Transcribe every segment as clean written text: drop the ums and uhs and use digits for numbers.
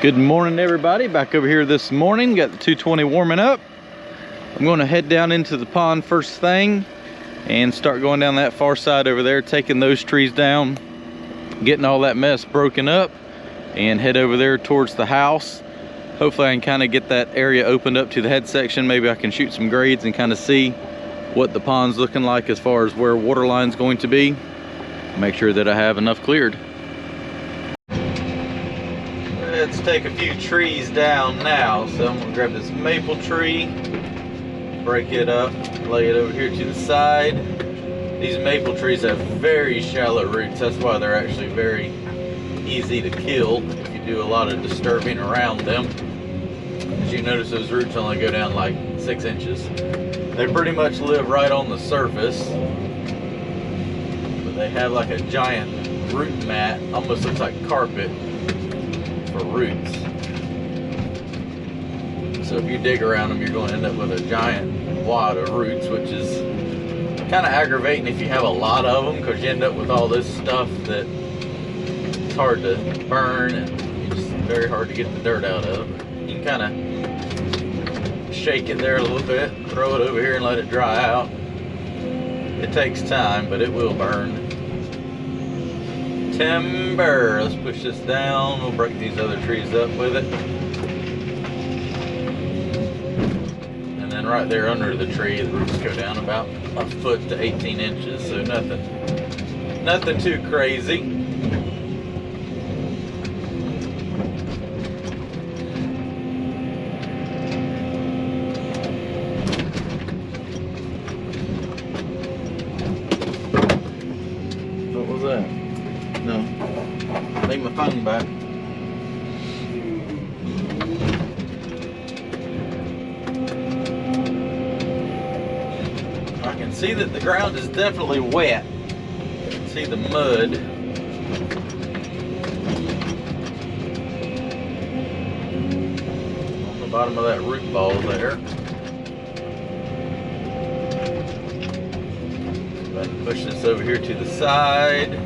Good morning, everybody. Back over here this morning. Got the 220 warming up. I'm going to head down into the pond first thing and start going down that far side over there, taking those trees down, getting all that mess broken up, and head over there towards the house. Hopefully I can kind of get that area opened up to the head section. Maybe I can shoot some grades and kind of see what the pond's looking like as far as where water line's going to be. Make sure that I have enough cleared. Let's take a few trees down now. So I'm gonna grab this maple tree, break it up, lay it over here to the side. These maple trees have very shallow roots. That's why they're actually very easy to kill if you do a lot of disturbing around them. As you notice, those roots only go down like 6 inches. They pretty much live right on the surface, but they have like a giant root mat, almost looks like carpet for roots. So if you dig around them, you're going to end up with a giant wad of roots, which is kind of aggravating if you have a lot of them, because you end up with all this stuff that it's hard to burn and it's just very hard to get the dirt out of. You can kind of shake it there a little bit, throw it over here and let it dry out. It takes time, but it will burn. Timber. Let's push this down. We'll break these other trees up with it. And then right there under the tree, the roots go down about a foot to 18 inches, so nothing too crazy. What was that? No, take my phone back. I can see that the ground is definitely wet. You can see the mud. On the bottom of that root ball there. Go ahead and push this over here to the side.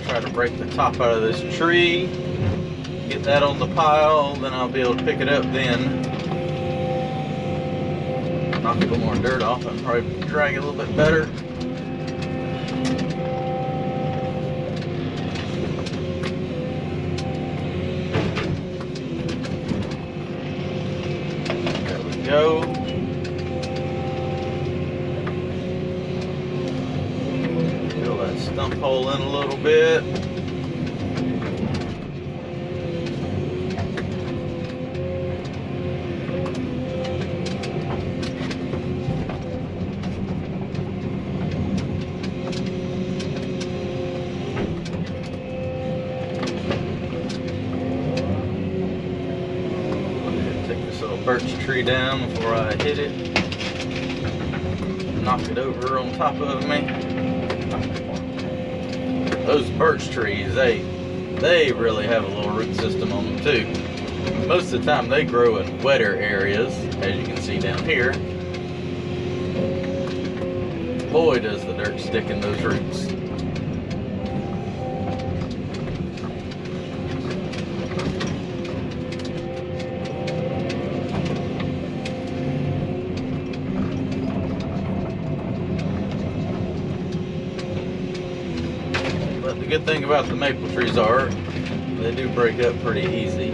Try to break the top out of this tree, get that on the pile, then I'll be able to pick it up then. Knock a little more dirt off and probably drag it a little bit better. There we go. Stump hole in a little bit. Take this little birch tree down before I hit it. Knock it over on top of me. Those birch trees, they really have a little root system on them too. Most of the time they grow in wetter areas, as you can see down here. Boy, does the dirt stick in those roots. The good thing about the maple trees are they do break up pretty easy.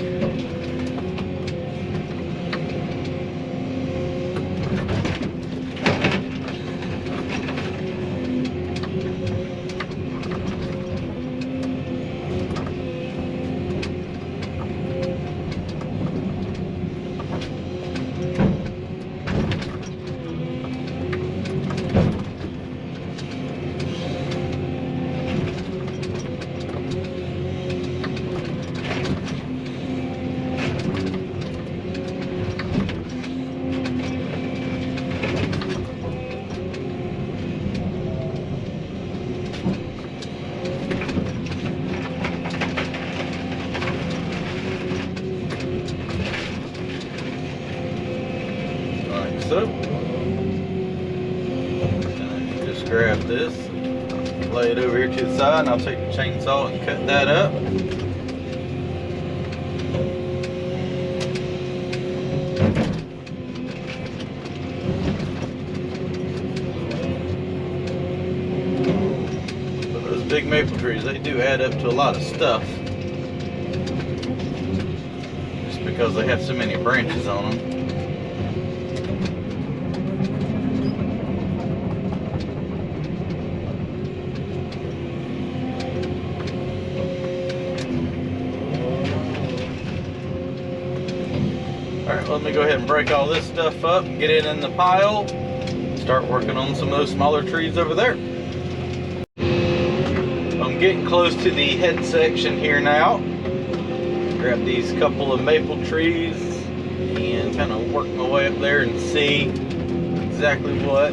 so. grab this, lay it over here to the side, and I'll take the chainsaw and cut that up. But those big maple trees, they do add up to a lot of stuff, just because they have so many branches on them. Alright, let me go ahead and break all this stuff up, get it in the pile, start working on some of those smaller trees over there. I'm getting close to the head section here now. Grab these couple of maple trees and kind of work my way up there and see exactly what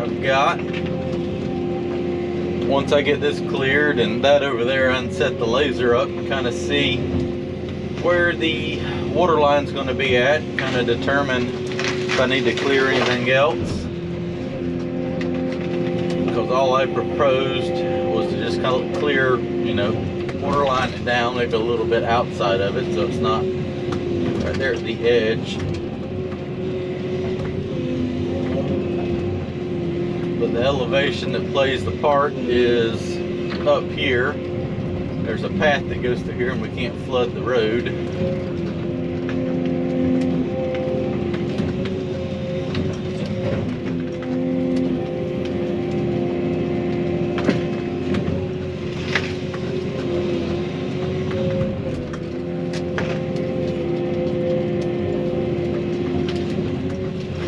I've got. Once I get this cleared and that over there, unset the laser up and kind of see where the water line's going to be at, kind of determine if I need to clear anything else, because all I proposed was to just kind of clear, you know, water line it down maybe a little bit outside of it so it's not right there at the edge. But the elevation that plays the part is up here. There's a path that goes through here and we can't flood the road.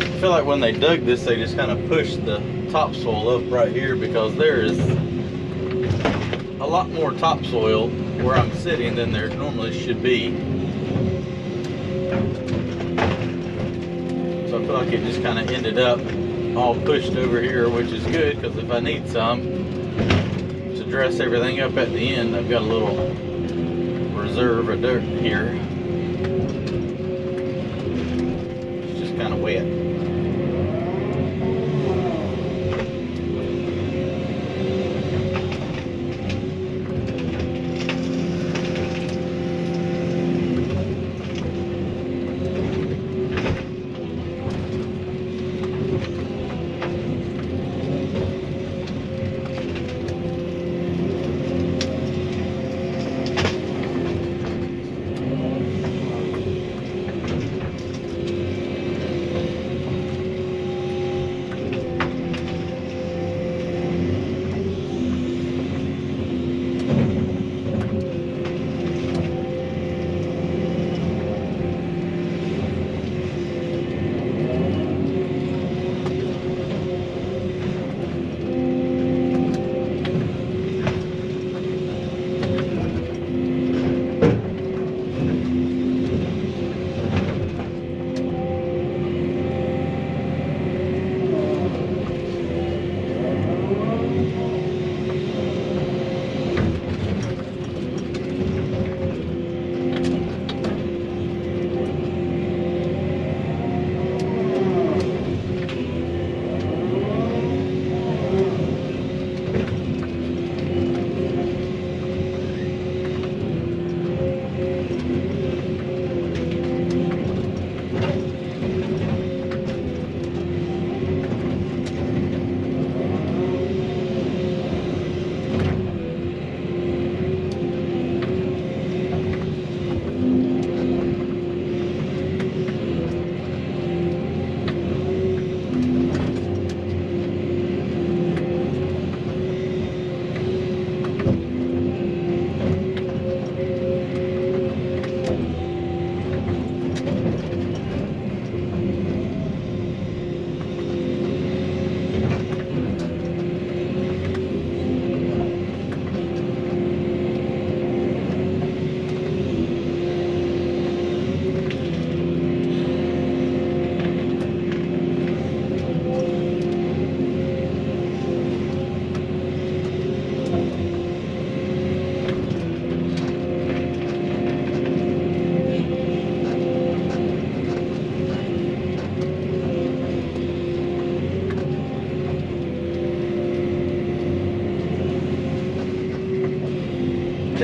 I feel like when they dug this, they just kind of pushed the topsoil up right here, because there is a lot more topsoil where I'm sitting than there normally should be. So I feel like it just kind of ended up all pushed over here, which is good, because if I need some to dress everything up at the end, I've got a little reserve of dirt here. It's just kind of wet.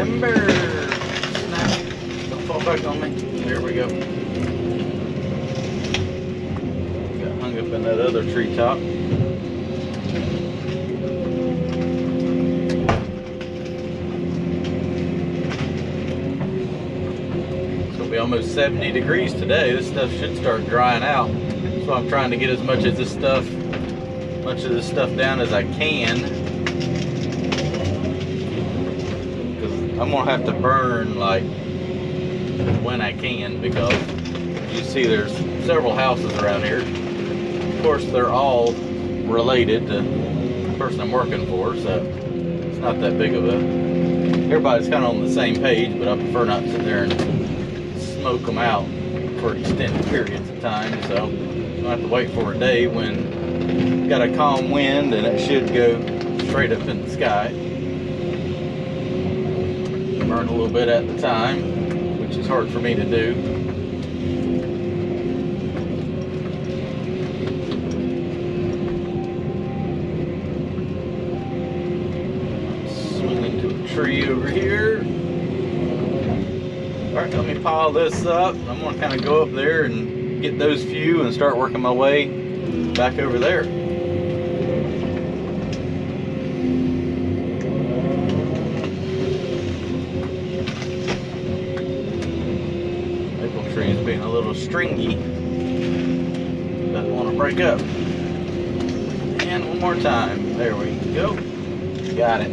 timber. Snap. Don't fall back on me. There we go. Got hung up in that other treetop. It's gonna be almost 70 degrees today. This stuff should start drying out. So I'm trying to get as much of this stuff down as I can. Because I'm gonna have to burn like when I can, because you see there's several houses around here. Of course, they're all related to the person I'm working for, so it's not that big of a... Everybody's kind of on the same page, but I prefer not to sit there and smoke them out for extended periods of time, so I have to wait for a day when got a calm wind and it should go straight up in the sky. Burn a little bit at the time, which is hard for me to do. Swing into a tree over here. Alright, let me pile this up. I'm going to kind of go up there and get those few and start working my way back over there. Maple tree is being a little stringy. Doesn't want to break up. And one more time. There we go. Got it.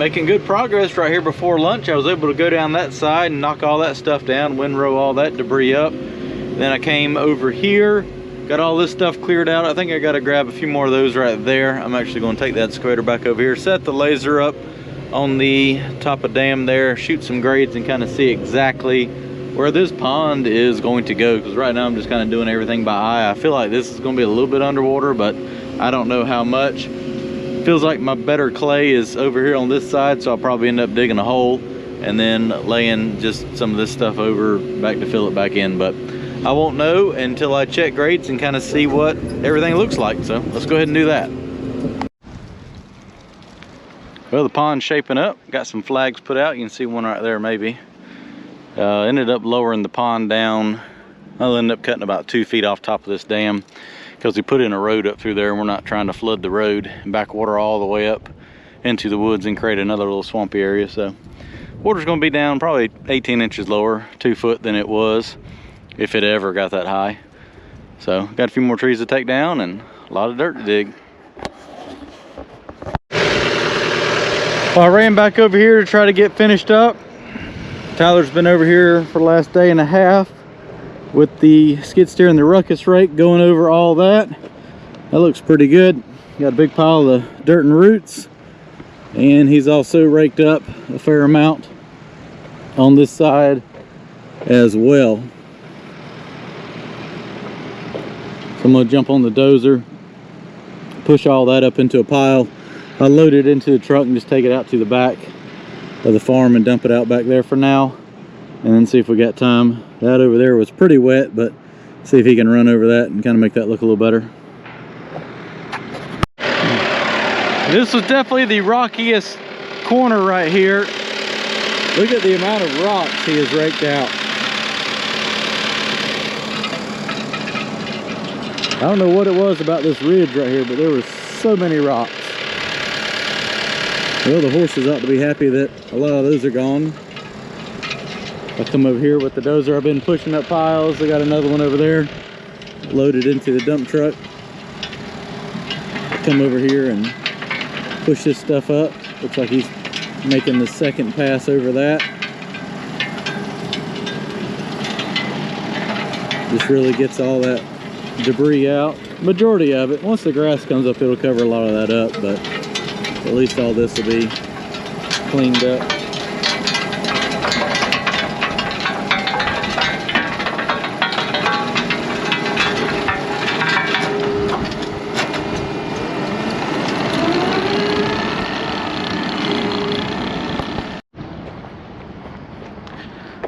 making good progress right here before lunch. I was able to go down that side and knock all that stuff down, windrow all that debris up. Then I came over here, got all this stuff cleared out. I think I got to grab a few more of those right there. I'm actually going to take that excavator back over here, set the laser up on the top of dam there, shoot some grades and kind of see exactly where this pond is going to go, because right now I'm just kind of doing everything by eye. I feel like this is going to be a little bit underwater, but I don't know how much. Feels like my better clay is over here on this side, so I'll probably end up digging a hole and then laying just some of this stuff over back to fill it back in. But I won't know until I check grades and kind of see what everything looks like. So let's go ahead and do that. Well, the pond's shaping up. Got some flags put out. You can see one right there maybe. Ended up lowering the pond down. I'll end up cutting about 2 feet off top of this dam because we put in a road up through there and we're not trying to flood the road and back water all the way up into the woods and create another little swampy area. So water's going to be down probably 18 inches lower, 2 foot than it was if it ever got that high. So got a few more trees to take down and a lot of dirt to dig. Well, I ran back over here to try to get finished up. Tyler's been over here for the last day and a half with the skid steer and the ruckus rake going over all that. That looks pretty good. Got a big pile of dirt and roots, and he's also raked up a fair amount on this side as well. So I'm gonna jump on the dozer, push all that up into a pile. I'll load it into the truck and just take it out to the back of the farm and dump it out back there for now, and then see if we got time. That over there was pretty wet, but see if he can run over that and kind of make that look a little better. This was definitely the rockiest corner right here. Look at the amount of rocks he has raked out. I don't know what it was about this ridge right here, but there were so many rocks. Well, the horses ought to be happy that a lot of those are gone. I come over here with the dozer. I've been pushing up piles. I got another one over there loaded into the dump truck. I come over here and push this stuff up. Looks like he's making the second pass over that. This really gets all that debris out. Majority of it. Once the grass comes up, it'll cover a lot of that up, but at least all this will be cleaned up.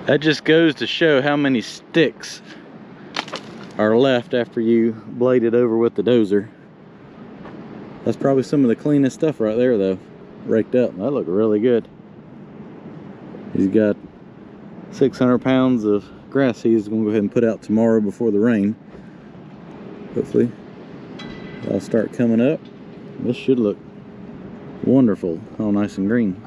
That just goes to show how many sticks are left after you blade it over with the dozer. That's probably some of the cleanest stuff right there though, raked up. That looked really good. He's got 600 pounds of grass he's gonna go ahead and put out tomorrow before the rain. Hopefully it'll start coming up. This should look wonderful, all nice and green.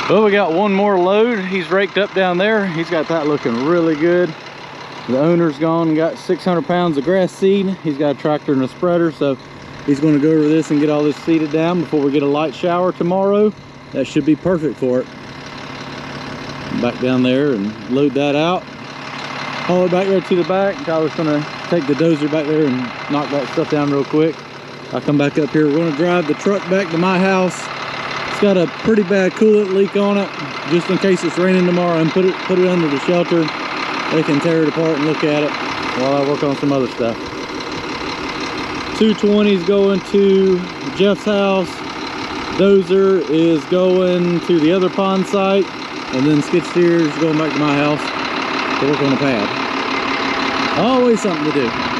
Well, we got one more load. He's raked up down there. He's got that looking really good. The owner's gone and got 600 pounds of grass seed. He's got a tractor and a spreader, so he's going to go over this and get all this seeded down before we get a light shower tomorrow. That should be perfect for it. Back down there and load that out. Haul it back there to the back. Tyler's going to take the dozer back there and knock that stuff down real quick. I'll come back up here. We're going to drive the truck back to my house. It's got a pretty bad coolant leak on it, just in case it's raining tomorrow, and put it under the shelter. They can tear it apart and look at it while I work on some other stuff. 220's going to Jeff's house. Dozer is going to the other pond site, and then skid steer is going back to my house to work on the pad. Always something to do.